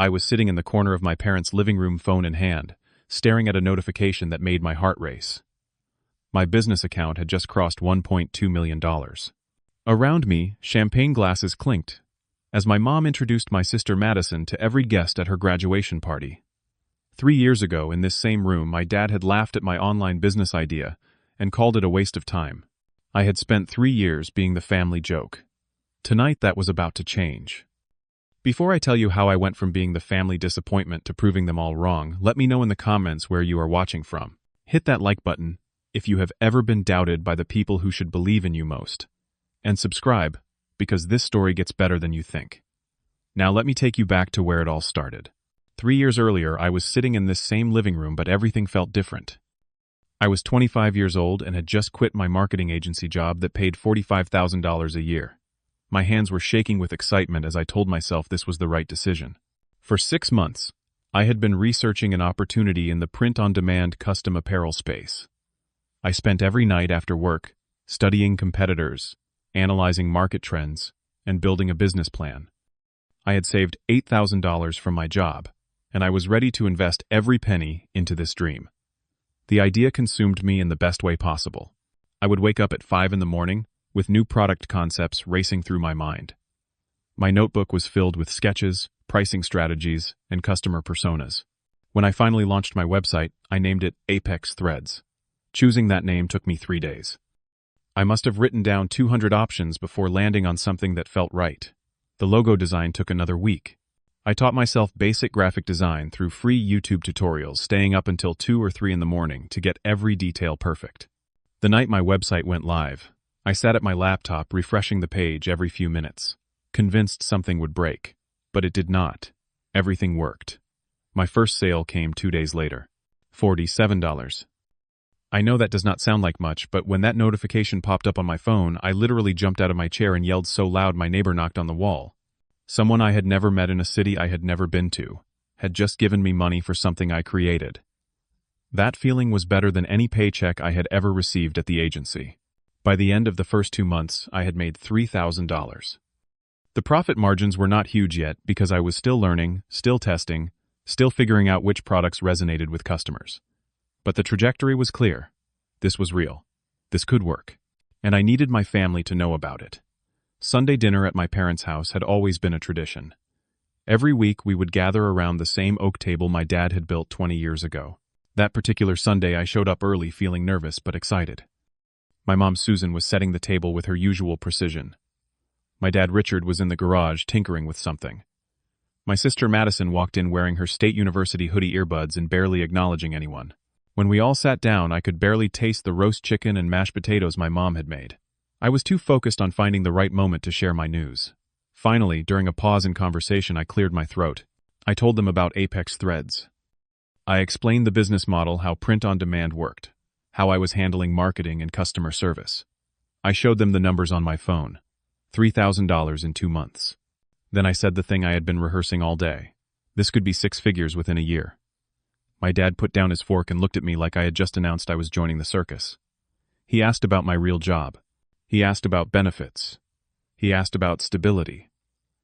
I was sitting in the corner of my parents' living room, phone in hand, staring at a notification that made my heart race. My business account had just crossed $1.2 million. Around me, champagne glasses clinked, as my mom introduced my sister Madison to every guest at her graduation party. 3 years ago, in this same room, my dad had laughed at my online business idea and called it a waste of time. I had spent 3 years being the family joke. Tonight, that was about to change. Before I tell you how I went from being the family disappointment to proving them all wrong, let me know in the comments where you are watching from. Hit that like button if you have ever been doubted by the people who should believe in you most. And subscribe, because this story gets better than you think. Now let me take you back to where it all started. 3 years earlier, I was sitting in this same living room, but everything felt different. I was 25 years old and had just quit my marketing agency job that paid $45,000 a year. My hands were shaking with excitement as I told myself this was the right decision. For 6 months, I had been researching an opportunity in the print-on-demand custom apparel space. I spent every night after work studying competitors, analyzing market trends, and building a business plan. I had saved $8,000 from my job, and I was ready to invest every penny into this dream. The idea consumed me in the best way possible. I would wake up at 5 in the morning, with new product concepts racing through my mind. My notebook was filled with sketches, pricing strategies, and customer personas. When I finally launched my website, I named it Apex Threads. Choosing that name took me 3 days. I must have written down 200 options before landing on something that felt right. The logo design took another week. I taught myself basic graphic design through free YouTube tutorials, staying up until 2 or 3 in the morning to get every detail perfect. The night my website went live, I sat at my laptop refreshing the page every few minutes, convinced something would break. But it did not. Everything worked. My first sale came 2 days later. $47. I know that does not sound like much, but when that notification popped up on my phone, I literally jumped out of my chair and yelled so loud my neighbor knocked on the wall. Someone I had never met in a city I had never been to had just given me money for something I created. That feeling was better than any paycheck I had ever received at the agency. By the end of the first 2 months, I had made $3,000. The profit margins were not huge yet because I was still learning, still testing, still figuring out which products resonated with customers. But the trajectory was clear. This was real. This could work. And I needed my family to know about it. Sunday dinner at my parents' house had always been a tradition. Every week we would gather around the same oak table my dad had built 20 years ago. That particular Sunday I showed up early, feeling nervous but excited. My mom Susan was setting the table with her usual precision. My dad Richard was in the garage tinkering with something. My sister Madison walked in wearing her State University hoodie, earbuds, and barely acknowledging anyone. When we all sat down, I could barely taste the roast chicken and mashed potatoes my mom had made. I was too focused on finding the right moment to share my news. Finally, during a pause in conversation, I cleared my throat. I told them about Apex Threads. I explained the business model, how print-on-demand worked, how I was handling marketing and customer service. I showed them the numbers on my phone. $3,000 in 2 months. Then I said the thing I had been rehearsing all day. This could be 6 figures within a year. My dad put down his fork and looked at me like I had just announced I was joining the circus. He asked about my real job. He asked about benefits. He asked about stability.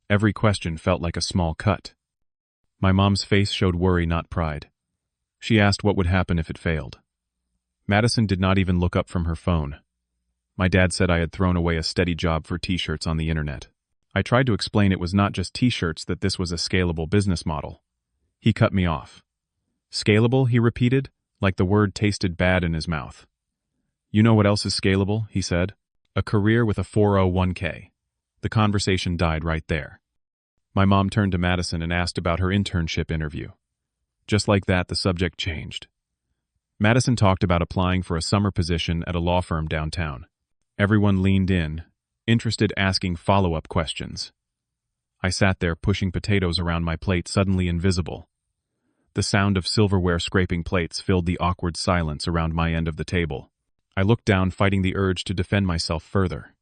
Every question felt like a small cut. My mom's face showed worry, not pride. She asked what would happen if it failed. Madison did not even look up from her phone. My dad said I had thrown away a steady job for t-shirts on the internet. I tried to explain it was not just t-shirts, that this was a scalable business model. He cut me off. Scalable, he repeated, like the word tasted bad in his mouth. You know what else is scalable, he said. A career with a 401k. The conversation died right there. My mom turned to Madison and asked about her internship interview. Just like that, the subject changed. Madison talked about applying for a summer position at a law firm downtown. Everyone leaned in, interested, asking follow-up questions. I sat there pushing potatoes around my plate, suddenly invisible. The sound of silverware scraping plates filled the awkward silence around my end of the table. I looked down, fighting the urge to defend myself further.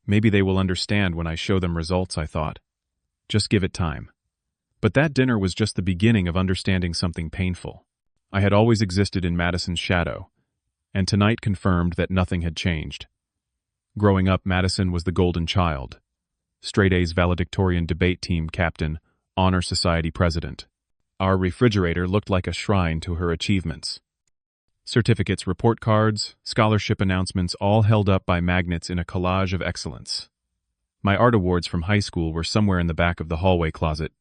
Maybe they will understand when I show them results, I thought. Just give it time. But that dinner was just the beginning of understanding something painful. I had always existed in Madison's shadow, and tonight confirmed that nothing had changed. Growing up, Madison was the golden child. Straight A's valedictorian, debate team captain, Honor Society president. Our refrigerator looked like a shrine to her achievements. Certificates, report cards, scholarship announcements, all held up by magnets in a collage of excellence. My art awards from high school were somewhere in the back of the hallway closet.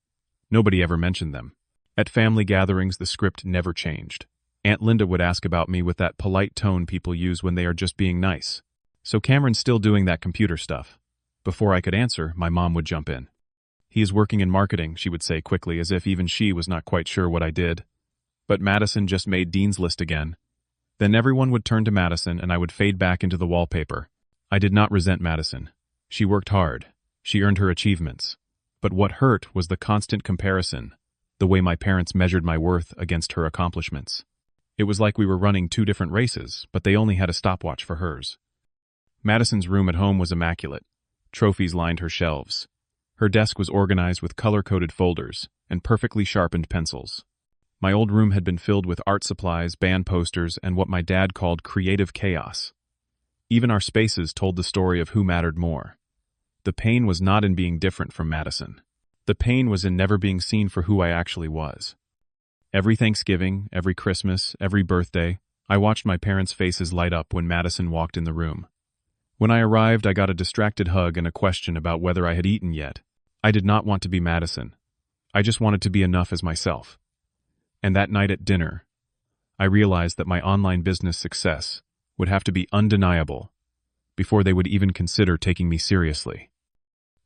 Nobody ever mentioned them. At family gatherings, the script never changed. Aunt Linda would ask about me with that polite tone people use when they are just being nice. "So Cameron's still doing that computer stuff." Before I could answer, my mom would jump in. "He is working in marketing," she would say quickly, as if even she was not quite sure what I did. But Madison just made Dean's List again. Then everyone would turn to Madison and I would fade back into the wallpaper. I did not resent Madison. She worked hard. She earned her achievements. But what hurt was the constant comparison, the way my parents measured my worth against her accomplishments. It was like we were running two different races, but they only had a stopwatch for hers. Madison's room at home was immaculate. Trophies lined her shelves. Her desk was organized with color-coded folders and perfectly sharpened pencils. My old room had been filled with art supplies, band posters, and what my dad called creative chaos. Even our spaces told the story of who mattered more. The pain was not in being different from Madison. The pain was in never being seen for who I actually was. Every Thanksgiving, every Christmas, every birthday, I watched my parents' faces light up when Madison walked in the room. When I arrived, I got a distracted hug and a question about whether I had eaten yet. I did not want to be Madison. I just wanted to be enough as myself. And that night at dinner, I realized that my online business success would have to be undeniable before they would even consider taking me seriously.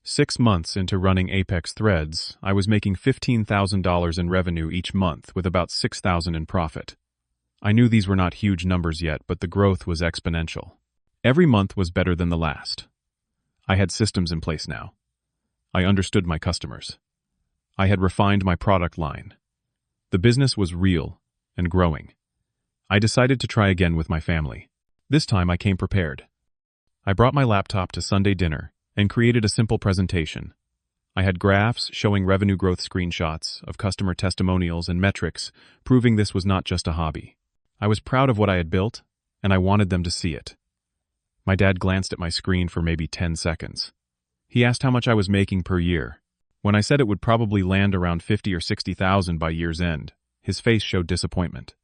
6 months into running Apex Threads, I was making $15,000 in revenue each month with about $6,000 in profit. I knew these were not huge numbers yet, but the growth was exponential. Every month was better than the last. I had systems in place now. I understood my customers. I had refined my product line. The business was real and growing. I decided to try again with my family. This time I came prepared. I brought my laptop to Sunday dinner and created a simple presentation. I had graphs showing revenue growth, screenshots of customer testimonials and metrics, proving this was not just a hobby. I was proud of what I had built, and I wanted them to see it. My dad glanced at my screen for maybe 10 seconds. He asked how much I was making per year. When I said it would probably land around $50,000 or $60,000 by year's end, his face showed disappointment.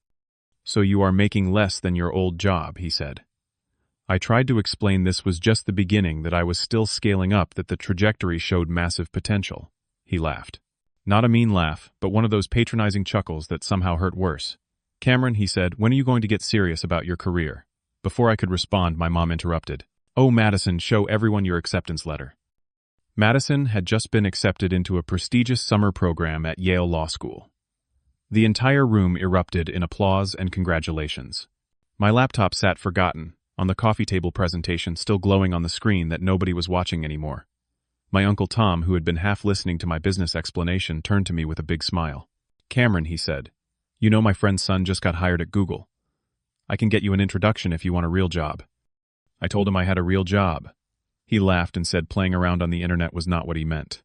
"So you are making less than your old job," he said. I tried to explain this was just the beginning, that I was still scaling up, that the trajectory showed massive potential. He laughed. Not a mean laugh, but one of those patronizing chuckles that somehow hurt worse. "Cameron," he said, "when are you going to get serious about your career?" Before I could respond, my mom interrupted. "Oh, Madison, show everyone your acceptance letter." Madison had just been accepted into a prestigious summer program at Yale Law School. The entire room erupted in applause and congratulations. My laptop sat forgotten, on the coffee table, presentation still glowing on the screen that nobody was watching anymore. My Uncle Tom, who had been half listening to my business explanation, turned to me with a big smile. "Cameron," he said, "you know my friend's son just got hired at Google. I can get you an introduction if you want a real job." I told him I had a real job. He laughed and said playing around on the internet was not what he meant.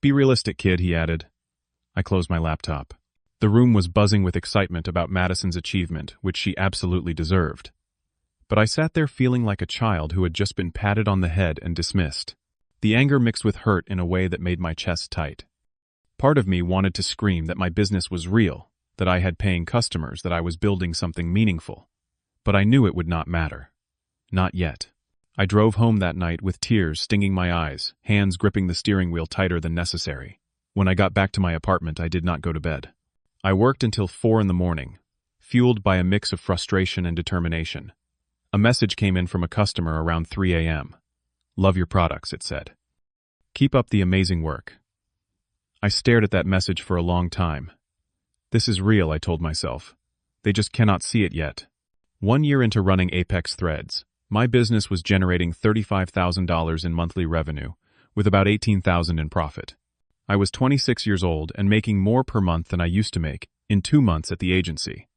"Be realistic, kid," he added. I closed my laptop. The room was buzzing with excitement about Madison's achievement, which she absolutely deserved. But I sat there feeling like a child who had just been patted on the head and dismissed. The anger mixed with hurt in a way that made my chest tight. Part of me wanted to scream that my business was real, that I had paying customers, that I was building something meaningful. But I knew it would not matter. Not yet. I drove home that night with tears stinging my eyes, hands gripping the steering wheel tighter than necessary. When I got back to my apartment, I did not go to bed. I worked until 4 in the morning, fueled by a mix of frustration and determination. A message came in from a customer around 3 a.m. "Love your products," it said. "Keep up the amazing work." I stared at that message for a long time. This is real, I told myself. They just cannot see it yet. 1 year into running Apex Threads, my business was generating $35,000 in monthly revenue, with about $18,000 in profit. I was 26 years old and making more per month than I used to make in 2 months at the agency.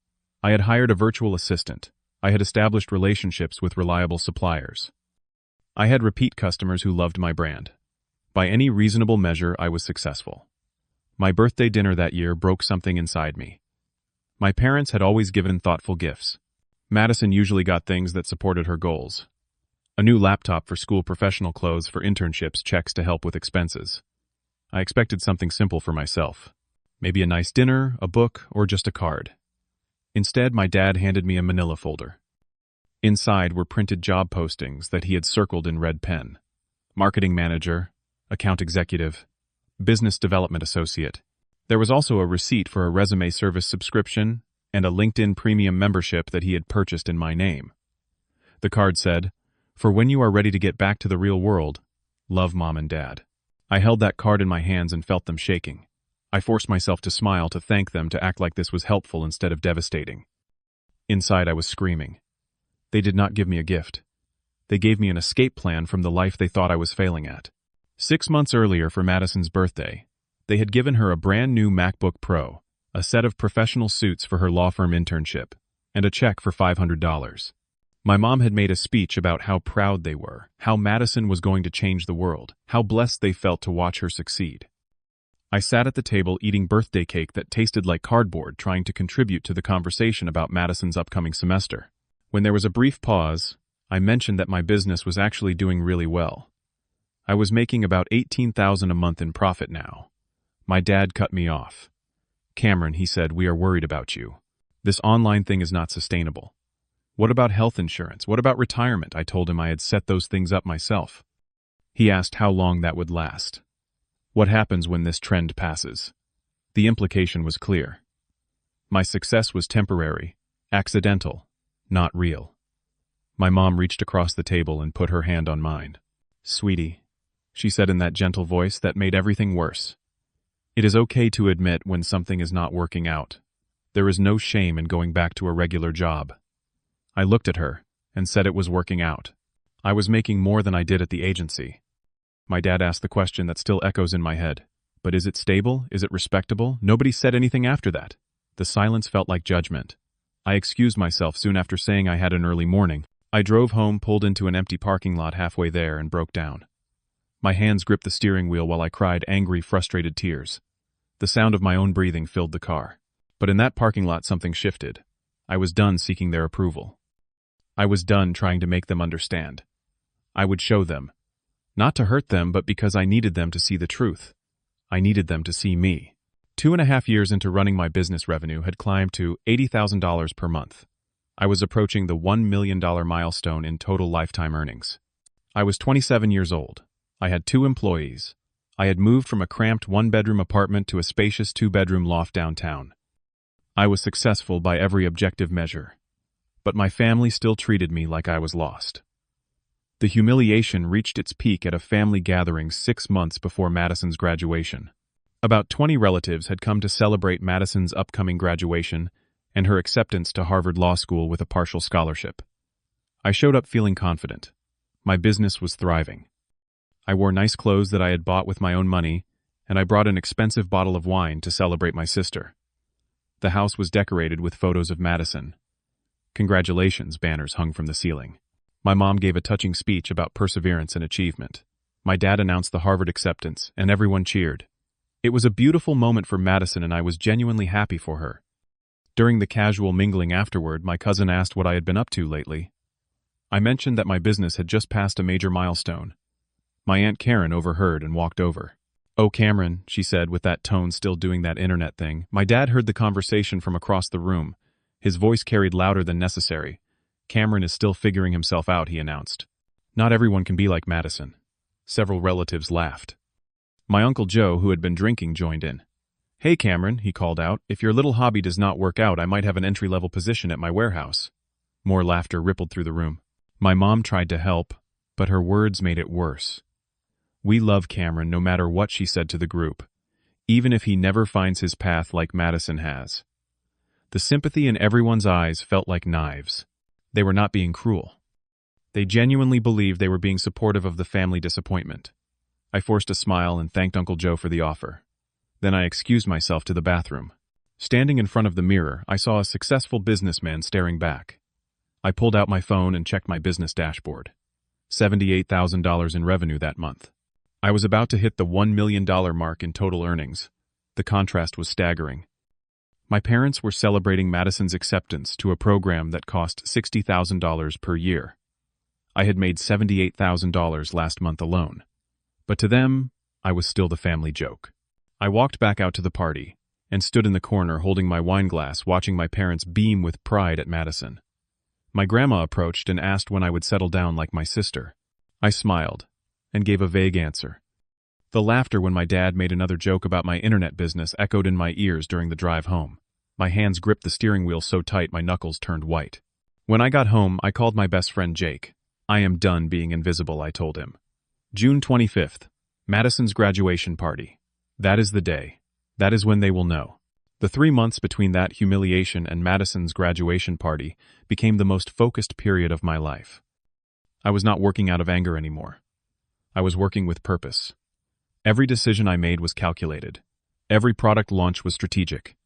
I had hired a virtual assistant. I had established relationships with reliable suppliers. I had repeat customers who loved my brand. By any reasonable measure, I was successful. My birthday dinner that year broke something inside me. My parents had always given thoughtful gifts. Madison usually got things that supported her goals. A new laptop for school, professional clothes for internships, checks to help with expenses. I expected something simple for myself. Maybe a nice dinner, a book, or just a card. Instead, my dad handed me a manila folder. Inside were printed job postings that he had circled in red pen. Marketing manager, account executive, business development associate. There was also a receipt for a resume service subscription and a LinkedIn premium membership that he had purchased in my name. The card said, "For when you are ready to get back to the real world, love Mom and Dad." I held that card in my hands and felt them shaking. I forced myself to smile, to thank them, to act like this was helpful instead of devastating. Inside, I was screaming. They did not give me a gift. They gave me an escape plan from the life they thought I was failing at. 6 months earlier, for Madison's birthday, they had given her a brand new MacBook Pro, a set of professional suits for her law firm internship, and a check for $500. My mom had made a speech about how proud they were, how Madison was going to change the world, how blessed they felt to watch her succeed. I sat at the table eating birthday cake that tasted like cardboard, trying to contribute to the conversation about Madison's upcoming semester. When there was a brief pause, I mentioned that my business was actually doing really well. I was making about $18,000 a month in profit now. My dad cut me off. "Cameron," he said, "we are worried about you. This online thing is not sustainable." "What about health insurance? What about retirement?" I told him I had set those things up myself. He asked how long that would last. What happens when this trend passes? The implication was clear. My success was temporary, accidental, not real. My mom reached across the table and put her hand on mine. "Sweetie," she said in that gentle voice that made everything worse. "It is okay to admit when something is not working out. There is no shame in going back to a regular job." I looked at her and said it was working out. I was making more than I did at the agency. My dad asked the question that still echoes in my head. "But is it stable? Is it respectable?" Nobody said anything after that. The silence felt like judgment. I excused myself soon after, saying I had an early morning. I drove home, pulled into an empty parking lot halfway there, and broke down. My hands gripped the steering wheel while I cried angry, frustrated tears. The sound of my own breathing filled the car. But in that parking lot, something shifted. I was done seeking their approval. I was done trying to make them understand. I would show them. Not to hurt them, but because I needed them to see the truth. I needed them to see me. 2.5 years into running, my business revenue had climbed to $80,000 per month. I was approaching the $1 million milestone in total lifetime earnings. I was 27 years old. I had 2 employees. I had moved from a cramped 1-bedroom apartment to a spacious 2-bedroom loft downtown. I was successful by every objective measure. But my family still treated me like I was lost. The humiliation reached its peak at a family gathering 6 months before Madison's graduation. About 20 relatives had come to celebrate Madison's upcoming graduation and her acceptance to Harvard Law School with a partial scholarship. I showed up feeling confident. My business was thriving. I wore nice clothes that I had bought with my own money, and I brought an expensive bottle of wine to celebrate my sister. The house was decorated with photos of Madison. Congratulations banners hung from the ceiling. My mom gave a touching speech about perseverance and achievement. My dad announced the Harvard acceptance, and everyone cheered. It was a beautiful moment for Madison, and I was genuinely happy for her. During the casual mingling afterward, my cousin asked what I had been up to lately. I mentioned that my business had just passed a major milestone. My Aunt Karen overheard and walked over. "Oh, Cameron," she said with that tone, still doing that internet thing. My dad heard the conversation from across the room. His voice carried louder than necessary. "Cameron is still figuring himself out," he announced. "Not everyone can be like Madison." Several relatives laughed. My Uncle Joe, who had been drinking, joined in. "Hey, Cameron," he called out, "if your little hobby does not work out, I might have an entry-level position at my warehouse." More laughter rippled through the room. My mom tried to help, but her words made it worse. "We love Cameron no matter what," she said to the group, "even if he never finds his path like Madison has." The sympathy in everyone's eyes felt like knives. They were not being cruel. They genuinely believed they were being supportive of the family disappointment. I forced a smile and thanked Uncle Joe for the offer. Then I excused myself to the bathroom. Standing in front of the mirror, I saw a successful businessman staring back. I pulled out my phone and checked my business dashboard. $78,000 in revenue that month. I was about to hit the $1 million mark in total earnings. The contrast was staggering. My parents were celebrating Madison's acceptance to a program that cost $60,000 per year. I had made $78,000 last month alone. But to them, I was still the family joke. I walked back out to the party and stood in the corner holding my wine glass, watching my parents beam with pride at Madison. My grandma approached and asked when I would settle down like my sister. I smiled and gave a vague answer. The laughter when my dad made another joke about my internet business echoed in my ears during the drive home. My hands gripped the steering wheel so tight my knuckles turned white. When I got home, I called my best friend Jake. I am done being invisible, I told him. June 25th, Madison's graduation party. That is the day. That is when they will know. The 3 months between that humiliation and Madison's graduation party became the most focused period of my life. I was not working out of anger anymore. I was working with purpose. Every decision I made was calculated. Every product launch was strategic.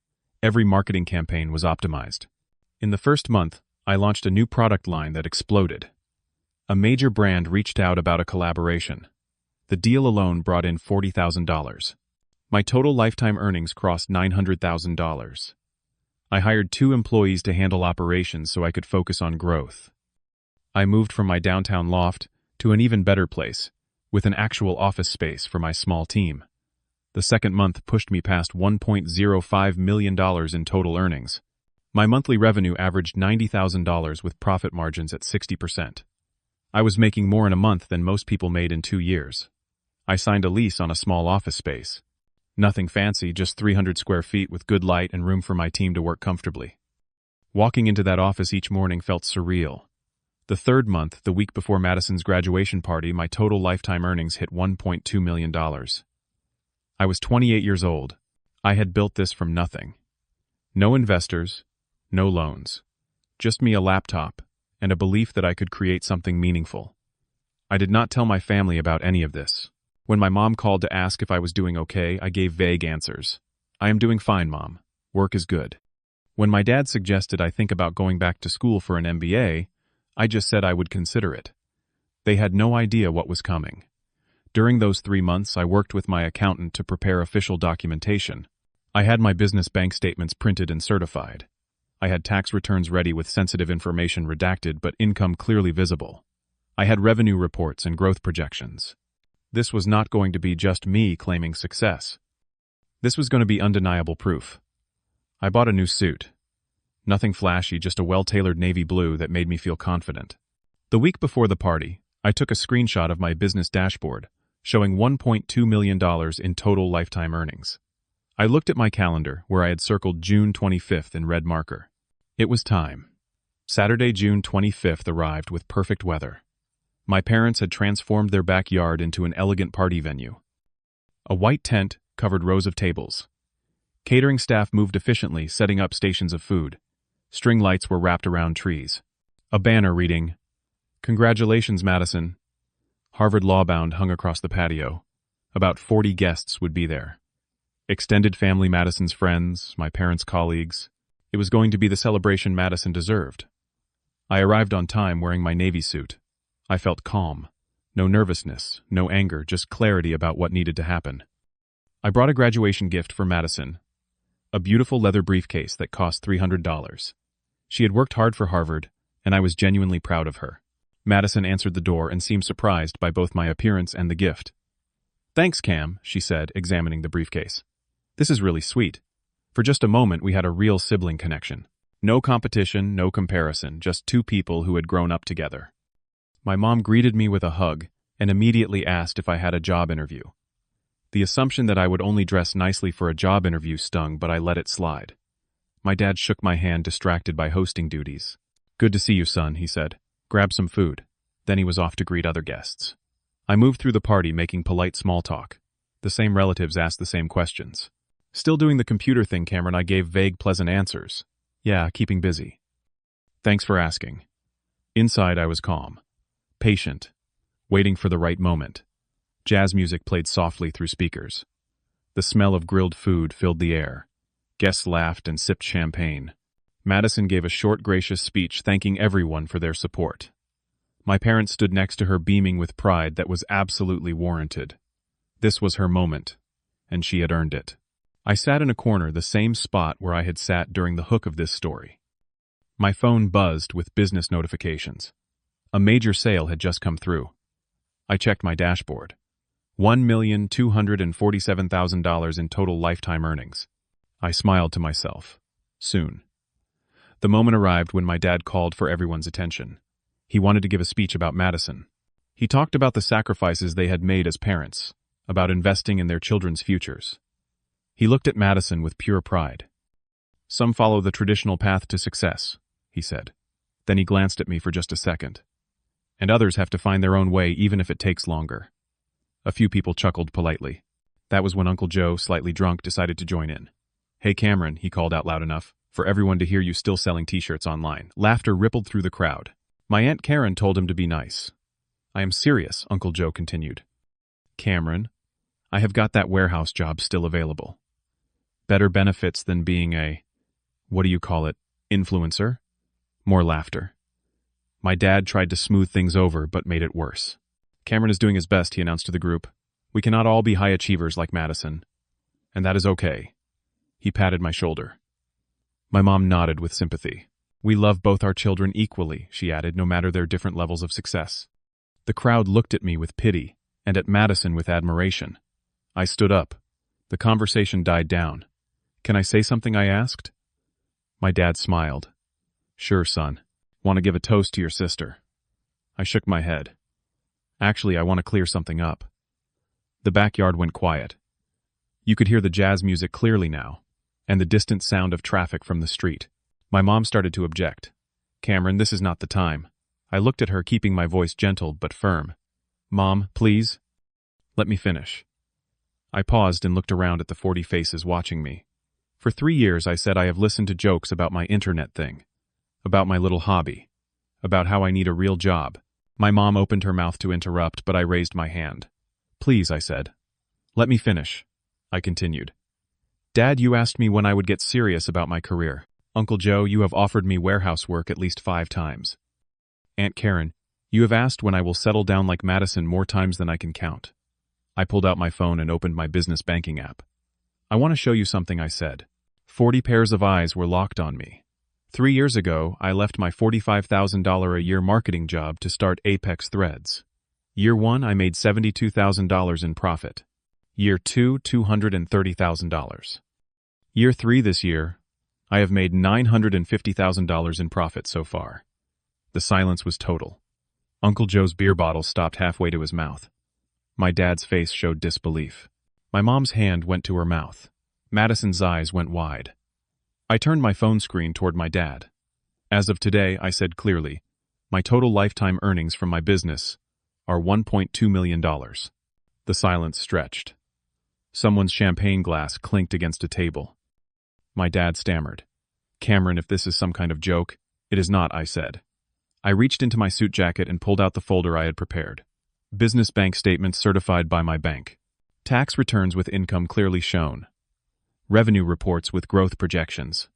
Every marketing campaign was optimized. In the first month, I launched a new product line that exploded. A major brand reached out about a collaboration. The deal alone brought in $40,000. My total lifetime earnings crossed $900,000. I hired 2 employees to handle operations so I could focus on growth. I moved from my downtown loft to an even better place, with an actual office space for my small team. The second month pushed me past $1.05 million in total earnings. My monthly revenue averaged $90,000 with profit margins at 60%. I was making more in a month than most people made in 2 years. I signed a lease on a small office space. Nothing fancy, just 300 square feet with good light and room for my team to work comfortably. Walking into that office each morning felt surreal. The third month, the week before Madison's graduation party, my total lifetime earnings hit $1.2 million. I was 28 years old. I had built this from nothing. No investors, no loans. Just me, a laptop, and a belief that I could create something meaningful. I did not tell my family about any of this. When my mom called to ask if I was doing okay, I gave vague answers. I am doing fine, Mom. Work is good. When my dad suggested I think about going back to school for an MBA, I just said I would consider it. They had no idea what was coming. During those 3 months, I worked with my accountant to prepare official documentation. I had my business bank statements printed and certified. I had tax returns ready with sensitive information redacted but income clearly visible. I had revenue reports and growth projections. This was not going to be just me claiming success. This was going to be undeniable proof. I bought a new suit. Nothing flashy, just a well-tailored navy blue that made me feel confident. The week before the party, I took a screenshot of my business dashboard, showing $1.2 million in total lifetime earnings. I looked at my calendar, where I had circled June 25th in red marker. It was time. Saturday, June 25th arrived with perfect weather. My parents had transformed their backyard into an elegant party venue. A white tent covered rows of tables. Catering staff moved efficiently, setting up stations of food. String lights were wrapped around trees. A banner reading, "Congratulations, Madison." Harvard Law Bound hung across the patio. About 40 guests would be there. Extended family, Madison's friends, my parents' colleagues. It was going to be the celebration Madison deserved. I arrived on time wearing my navy suit. I felt calm. No nervousness, no anger, just clarity about what needed to happen. I brought a graduation gift for Madison. A beautiful leather briefcase that cost $300. She had worked hard for Harvard, and I was genuinely proud of her. Madison answered the door and seemed surprised by both my appearance and the gift. "Thanks, Cam," she said, examining the briefcase. "This is really sweet." For just a moment, we had a real sibling connection. No competition, no comparison, just 2 people who had grown up together. My mom greeted me with a hug and immediately asked if I had a job interview. The assumption that I would only dress nicely for a job interview stung, but I let it slide. My dad shook my hand, distracted by hosting duties. "Good to see you, son," he said. "Grab some food." Then he was off to greet other guests. I moved through the party making polite small talk. The same relatives asked the same questions. Still doing the computer thing, Cameron, I gave vague, pleasant answers. "Yeah, keeping busy." "Thanks for asking." Inside, I was calm. Patient. Waiting for the right moment. Jazz music played softly through speakers. The smell of grilled food filled the air. Guests laughed and sipped champagne. Madison gave a short, gracious speech thanking everyone for their support. My parents stood next to her, beaming with pride that was absolutely warranted. This was her moment, and she had earned it. I sat in a corner, the same spot where I had sat during the hook of this story. My phone buzzed with business notifications. A major sale had just come through. I checked my dashboard. $1,247,000 in total lifetime earnings. I smiled to myself. Soon. The moment arrived when my dad called for everyone's attention. He wanted to give a speech about Madison. He talked about the sacrifices they had made as parents, about investing in their children's futures. He looked at Madison with pure pride. "Some follow the traditional path to success," he said. Then he glanced at me for just a second. "And others have to find their own way even if it takes longer." A few people chuckled politely. That was when Uncle Joe, slightly drunk, decided to join in. "Hey Cameron," he called out loud enough for everyone to hear, "you still selling t-shirts online." Laughter rippled through the crowd. My Aunt Karen told him to be nice. "I am serious," Uncle Joe continued. "Cameron, I have got that warehouse job still available. Better benefits than being a, what do you call it, influencer?" More laughter. My dad tried to smooth things over, but made it worse. "Cameron is doing his best," he announced to the group. "We cannot all be high achievers like Madison. And that is okay." He patted my shoulder. My mom nodded with sympathy. "We love both our children equally," she added, "no matter their different levels of success." The crowd looked at me with pity, and at Madison with admiration. I stood up. The conversation died down. "Can I say something?" I asked. My dad smiled. "Sure, son. Want to give a toast to your sister?" I shook my head. "Actually, I want to clear something up." The backyard went quiet. You could hear the jazz music clearly now, and the distant sound of traffic from the street. My mom started to object. "Cameron, this is not the time." I looked at her, keeping my voice gentle but firm. "Mom, please. Let me finish." I paused and looked around at the 40 faces watching me. For 3 years, I said, I have listened to jokes about my internet thing, about my little hobby, about how I need a real job. My mom opened her mouth to interrupt, but I raised my hand. "Please," I said. "Let me finish," I continued. "Dad, you asked me when I would get serious about my career. Uncle Joe, you have offered me warehouse work at least 5 times. Aunt Karen, you have asked when I will settle down like Madison more times than I can count." I pulled out my phone and opened my business banking app. "I want to show you something," I said. 40 pairs of eyes were locked on me. 3 years ago, I left my $45,000 a year marketing job to start Apex Threads. Year 1, I made $72,000 in profit. Year 2, $230,000. Year 3 this year, I have made $950,000 in profit so far. The silence was total. Uncle Joe's beer bottle stopped halfway to his mouth. My dad's face showed disbelief. My mom's hand went to her mouth. Madison's eyes went wide. I turned my phone screen toward my dad. "As of today," I said clearly, "my total lifetime earnings from my business are $1.2 million. The silence stretched. Someone's champagne glass clinked against a table. My dad stammered. "Cameron, if this is some kind of joke." "It is not," I said. I reached into my suit jacket and pulled out the folder I had prepared. Business bank statements certified by my bank. Tax returns with income clearly shown. Revenue reports with growth projections.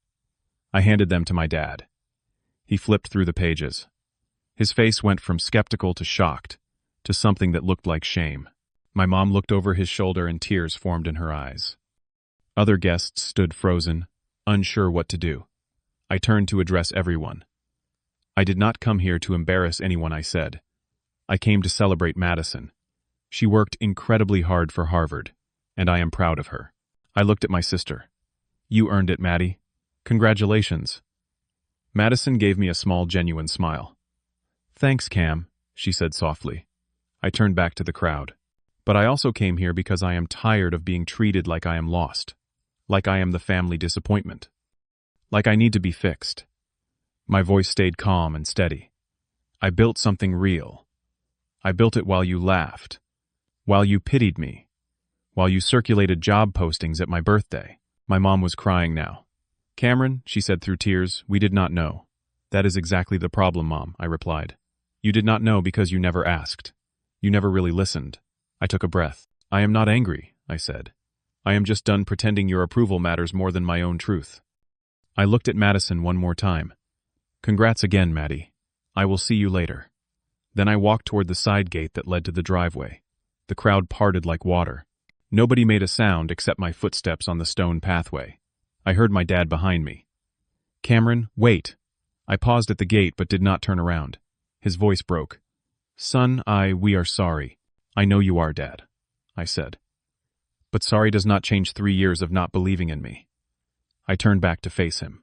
I handed them to my dad. He flipped through the pages. His face went from skeptical to shocked, to something that looked like shame. My mom looked over his shoulder and tears formed in her eyes. Other guests stood frozen, unsure what to do. I turned to address everyone. "I did not come here to embarrass anyone," I said. "I came to celebrate Madison. She worked incredibly hard for Harvard, and I am proud of her." I looked at my sister. "You earned it, Maddie. Congratulations." Madison gave me a small, genuine smile. "Thanks, Cam," she said softly. I turned back to the crowd. "But I also came here because I am tired of being treated like I am lost, like I am the family disappointment, like I need to be fixed." My voice stayed calm and steady. "I built something real. I built it while you laughed, while you pitied me, while you circulated job postings at my birthday." My mom was crying now. "Cameron," she said through tears, "we did not know." "That is exactly the problem, Mom," I replied. "You did not know because you never asked. You never really listened." I took a breath. "I am not angry," I said. "I am just done pretending your approval matters more than my own truth." I looked at Madison one more time. "Congrats again, Maddie. I will see you later." Then I walked toward the side gate that led to the driveway. The crowd parted like water. Nobody made a sound except my footsteps on the stone pathway. I heard my dad behind me. "Cameron, wait." I paused at the gate but did not turn around. His voice broke. "Son, we are sorry." "I know you are, Dad. I said. But sorry does not change 3 years of not believing in me. I turned back to face him.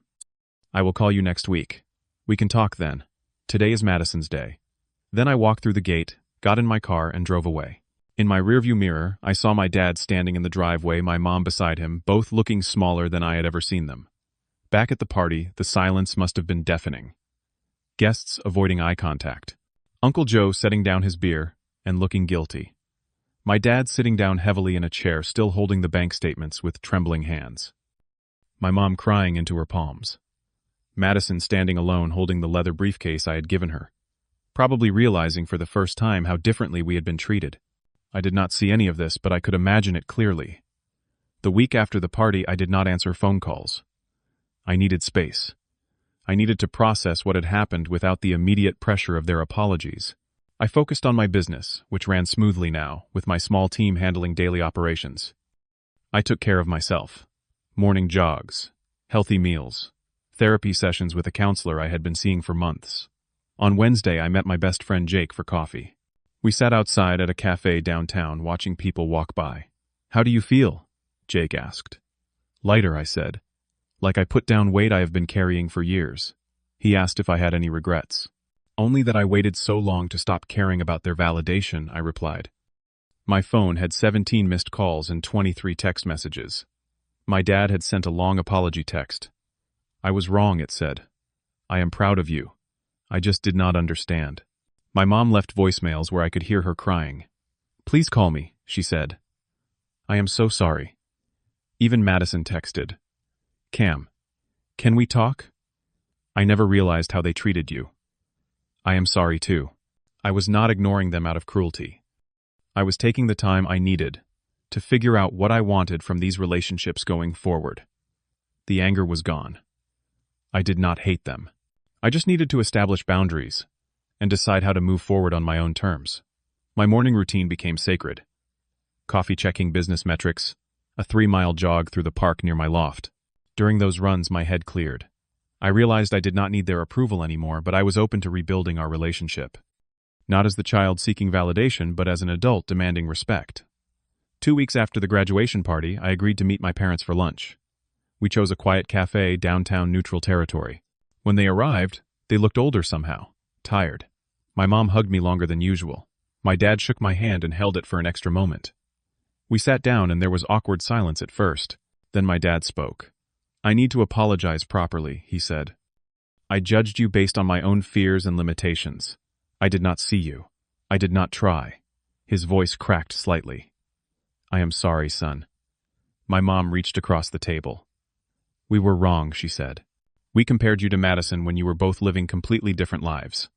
I will call you next week. We can talk then. Today is Madison's day. Then I walked through the gate, got in my car, and drove away. In my rearview mirror, I saw my dad standing in the driveway, my mom beside him, both looking smaller than I had ever seen them. Back at the party, the silence must have been deafening. Guests avoiding eye contact. Uncle Joe setting down his beer and looking guilty. My dad sitting down heavily in a chair, still holding the bank statements with trembling hands. My mom crying into her palms. Madison standing alone holding the leather briefcase I had given her, probably realizing for the first time how differently we had been treated. I did not see any of this, but I could imagine it clearly. The week after the party, I did not answer phone calls. I needed space. I needed to process what had happened without the immediate pressure of their apologies. I focused on my business, which ran smoothly now, with my small team handling daily operations. I took care of myself. Morning jogs, healthy meals, therapy sessions with a counselor I had been seeing for months. On Wednesday, I met my best friend Jake for coffee. We sat outside at a cafe downtown watching people walk by. "How do you feel?" Jake asked. "Lighter," I said. "Like I put down weight I have been carrying for years." He asked if I had any regrets. "Only that I waited so long to stop caring about their validation," I replied. My phone had 17 missed calls and 23 text messages. My dad had sent a long apology text. "I was wrong," it said. "I am proud of you. I just did not understand." My mom left voicemails where I could hear her crying. "Please call me," she said. "I am so sorry." Even Madison texted. "Cam, can we talk? I never realized how they treated you. I am sorry too." I was not ignoring them out of cruelty. I was taking the time I needed to figure out what I wanted from these relationships going forward. The anger was gone. I did not hate them. I just needed to establish boundaries and decide how to move forward on my own terms. My morning routine became sacred. Coffee checking business metrics, a 3-mile jog through the park near my loft. During those runs, my head cleared. I realized I did not need their approval anymore, but I was open to rebuilding our relationship. Not as the child seeking validation, but as an adult demanding respect. 2 weeks after the graduation party, I agreed to meet my parents for lunch. We chose a quiet cafe, downtown neutral territory. When they arrived, they looked older somehow, tired. My mom hugged me longer than usual. My dad shook my hand and held it for an extra moment. We sat down and there was awkward silence at first. Then my dad spoke. "I need to apologize properly," he said. "I judged you based on my own fears and limitations. I did not see you. I did not try." His voice cracked slightly. "I am sorry, son." My mom reached across the table. "We were wrong," she said. "We compared you to Madison when you were both living completely different lives.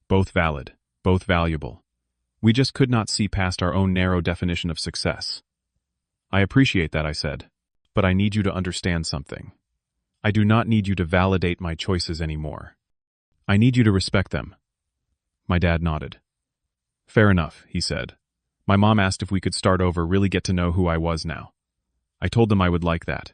Both valid, both valuable. We just could not see past our own narrow definition of success." "I appreciate that," I said, "but I need you to understand something. I do not need you to validate my choices anymore. I need you to respect them." My dad nodded. "Fair enough," he said. My mom asked if we could start over, really get to know who I was now. I told them I would like that.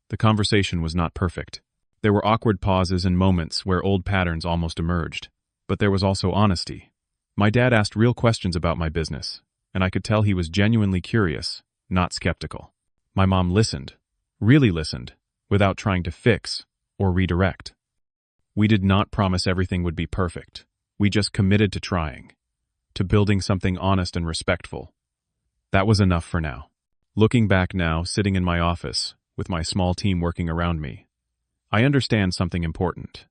The conversation was not perfect. There were awkward pauses and moments where old patterns almost emerged, but there was also honesty. My dad asked real questions about my business, and I could tell he was genuinely curious, not skeptical. My mom listened, really listened, without trying to fix or redirect. We did not promise everything would be perfect. We just committed to trying, to building something honest and respectful. That was enough for now. Looking back now, sitting in my office, with my small team working around me, I understand something important.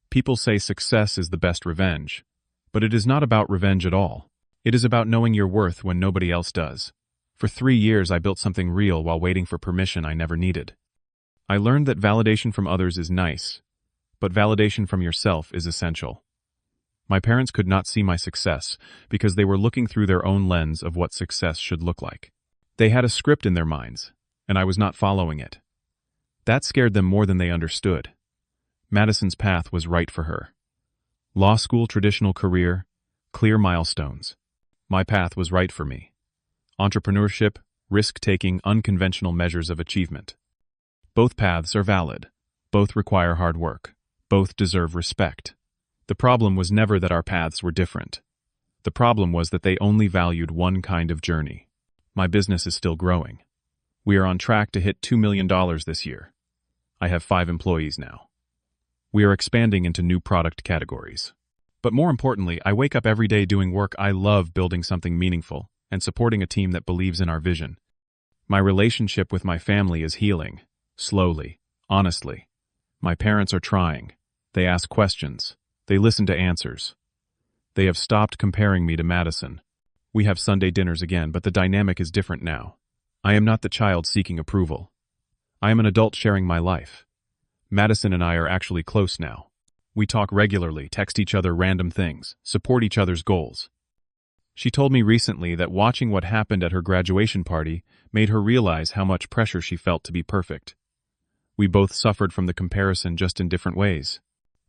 People say success is the best revenge, but it is not about revenge at all. It is about knowing your worth when nobody else does. For 3 years, I built something real while waiting for permission I never needed. I learned that validation from others is nice, but validation from yourself is essential. My parents could not see my success because they were looking through their own lens of what success should look like. They had a script in their minds, and I was not following it. That scared them more than they understood. Madison's path was right for her. Law school, traditional career, clear milestones. My path was right for me. Entrepreneurship, risk-taking, unconventional measures of achievement. Both paths are valid. Both require hard work. Both deserve respect. The problem was never that our paths were different. The problem was that they only valued one kind of journey. My business is still growing. We are on track to hit $2 million this year. I have 5 employees now. We are expanding into new product categories. But more importantly, I wake up every day doing work I love, building something meaningful, and supporting a team that believes in our vision. My relationship with my family is healing, slowly, honestly. My parents are trying. They ask questions. They listen to answers. They have stopped comparing me to Madison. We have Sunday dinners again, but the dynamic is different now. I am not the child seeking approval. I am an adult sharing my life. Madison and I are actually close now. We talk regularly, text each other random things, support each other's goals. She told me recently that watching what happened at her graduation party made her realize how much pressure she felt to be perfect. We both suffered from the comparison, just in different ways.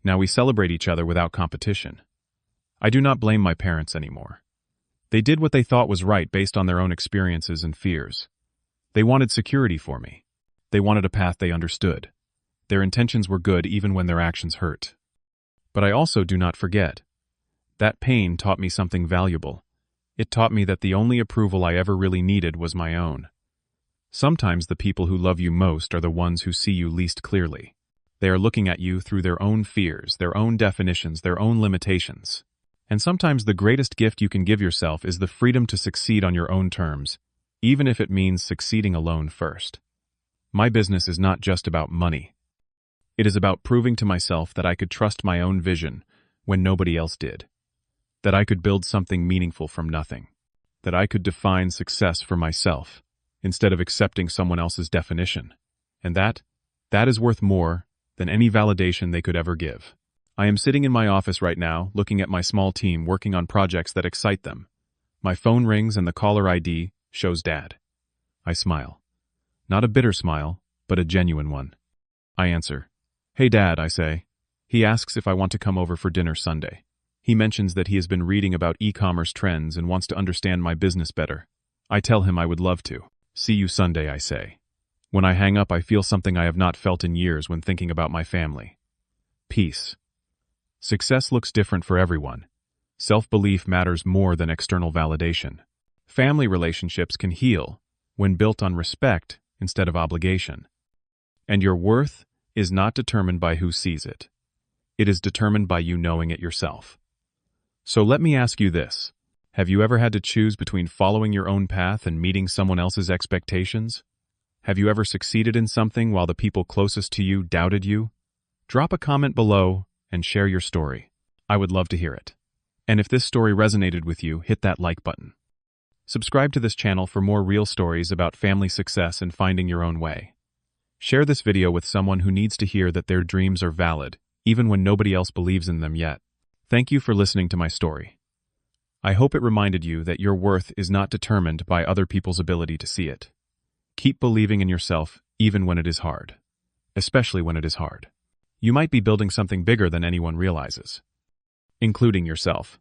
Now we celebrate each other without competition. I do not blame my parents anymore. They did what they thought was right based on their own experiences and fears. They wanted security for me. They wanted a path they understood. Their intentions were good even when their actions hurt. But I also do not forget. That pain taught me something valuable. It taught me that the only approval I ever really needed was my own. Sometimes the people who love you most are the ones who see you least clearly. They are looking at you through their own fears, their own definitions, their own limitations. And sometimes the greatest gift you can give yourself is the freedom to succeed on your own terms, even if it means succeeding alone first. My business is not just about money. It is about proving to myself that I could trust my own vision when nobody else did. That I could build something meaningful from nothing. That I could define success for myself instead of accepting someone else's definition. And that is worth more than any validation they could ever give. I am sitting in my office right now, looking at my small team working on projects that excite them. My phone rings and the caller ID shows Dad. I smile. Not a bitter smile, but a genuine one. I answer. Hey Dad, I say. He asks if I want to come over for dinner Sunday. He mentions that he has been reading about e-commerce trends and wants to understand my business better. I tell him I would love to. See you Sunday, I say. When I hang up, I feel something I have not felt in years when thinking about my family. Peace. Success looks different for everyone. Self-belief matters more than external validation. Family relationships can heal when built on respect instead of obligation. And your worth is not determined by who sees it. It is determined by you knowing it yourself. So let me ask you this. Have you ever had to choose between following your own path and meeting someone else's expectations? Have you ever succeeded in something while the people closest to you doubted you? Drop a comment below and share your story. I would love to hear it. And if this story resonated with you, hit that like button. Subscribe to this channel for more real stories about family success and finding your own way. Share this video with someone who needs to hear that their dreams are valid, even when nobody else believes in them yet. Thank you for listening to my story. I hope it reminded you that your worth is not determined by other people's ability to see it. Keep believing in yourself, even when it is hard. Especially when it is hard. You might be building something bigger than anyone realizes, including yourself.